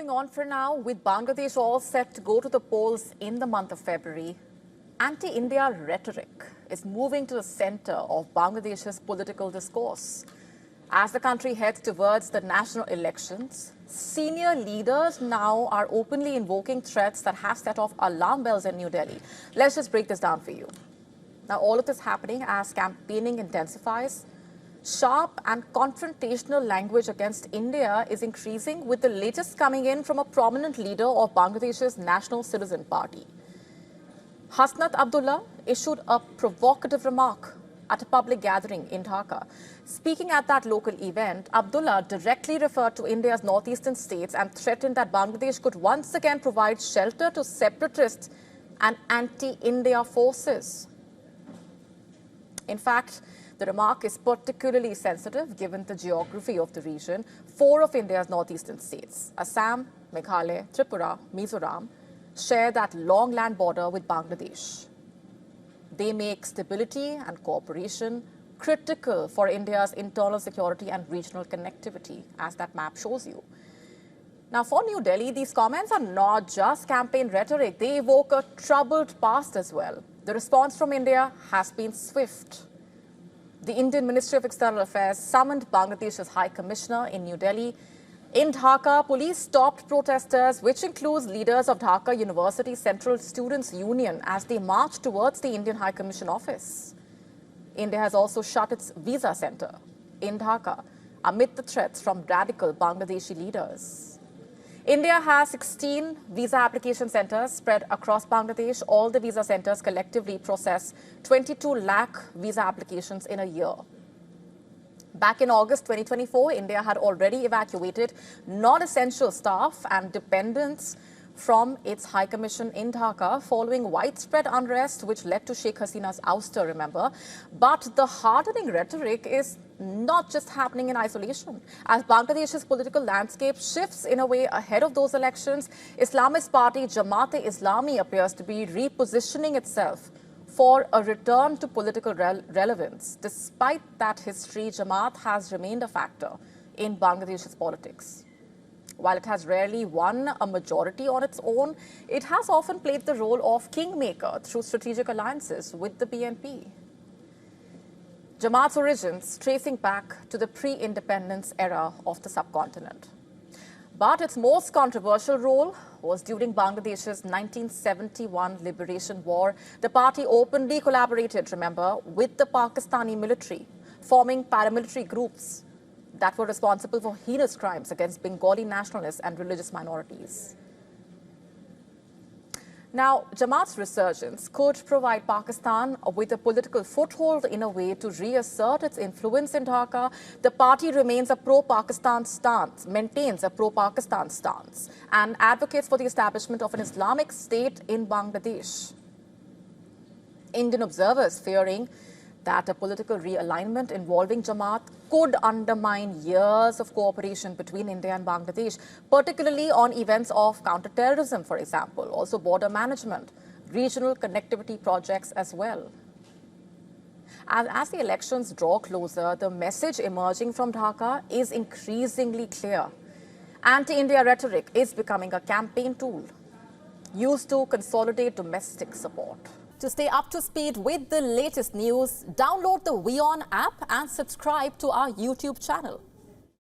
Moving on for now, with Bangladesh all set to go to the polls in the month of February, anti-India rhetoric is moving to the center of Bangladesh's political discourse. As the country heads towards the national elections, senior leaders now are openly invoking threats that have set off alarm bells in New Delhi. Let's just break this down for you. Now, all of this happening as campaigning intensifies. Sharp and confrontational language against India is increasing, with the latest coming in from a prominent leader of Bangladesh's National Citizen Party. Hasnat Abdullah issued a provocative remark at a public gathering in Dhaka. Speaking at that local event, Abdullah directly referred to India's northeastern states and threatened that Bangladesh could once again provide shelter to separatists and anti-India forces. In fact, the remark is particularly sensitive given the geography of the region. 4 of India's northeastern states, Assam, Meghalaya, Tripura, Mizoram, share that long land border with Bangladesh. They make stability and cooperation critical for India's internal security and regional connectivity, as that map shows you. Now, for New Delhi, these comments are not just campaign rhetoric. They evoke a troubled past as well. The response from India has been swift. The Indian Ministry of External Affairs summoned Bangladesh's High Commissioner in New Delhi. In Dhaka, police stopped protesters, which includes leaders of Dhaka University Central Students' Union, as they marched towards the Indian High Commission office. India has also shut its visa center in Dhaka amid the threats from radical Bangladeshi leaders. India has 16 visa application centers spread across Bangladesh. All the visa centers collectively process 22 lakh visa applications in a year. Back in August 2024, India had already evacuated non-essential staff and dependents from its High Commission in Dhaka following widespread unrest, which led to Sheikh Hasina's ouster, remember. But the hardening rhetoric is not just happening in isolation. As Bangladesh's political landscape shifts in a way ahead of those elections, Islamist party Jamaat-e-Islami appears to be repositioning itself for a return to political relevance. Despite that history, Jamaat has remained a factor in Bangladesh's politics. While it has rarely won a majority on its own, it has often played the role of kingmaker through strategic alliances with the BNP. Jamaat's origins tracing back to the pre-independence era of the subcontinent. But its most controversial role was during Bangladesh's 1971 liberation war. The party openly collaborated, remember, with the Pakistani military, forming paramilitary groups that were responsible for heinous crimes against Bengali nationalists and religious minorities. Now, Jamaat's resurgence could provide Pakistan with a political foothold in a way to reassert its influence in Dhaka. The party remains a pro-Pakistan stance, maintains a pro-Pakistan stance, and advocates for the establishment of an Islamic state in Bangladesh. Indian observers fearing that a political realignment involving Jamaat could undermine years of cooperation between India and Bangladesh, particularly on events of counterterrorism, for example, also border management, regional connectivity projects as well. And as the elections draw closer, the message emerging from Dhaka is increasingly clear. Anti-India rhetoric is becoming a campaign tool used to consolidate domestic support. To stay up to speed with the latest news, download the WION app and subscribe to our YouTube channel.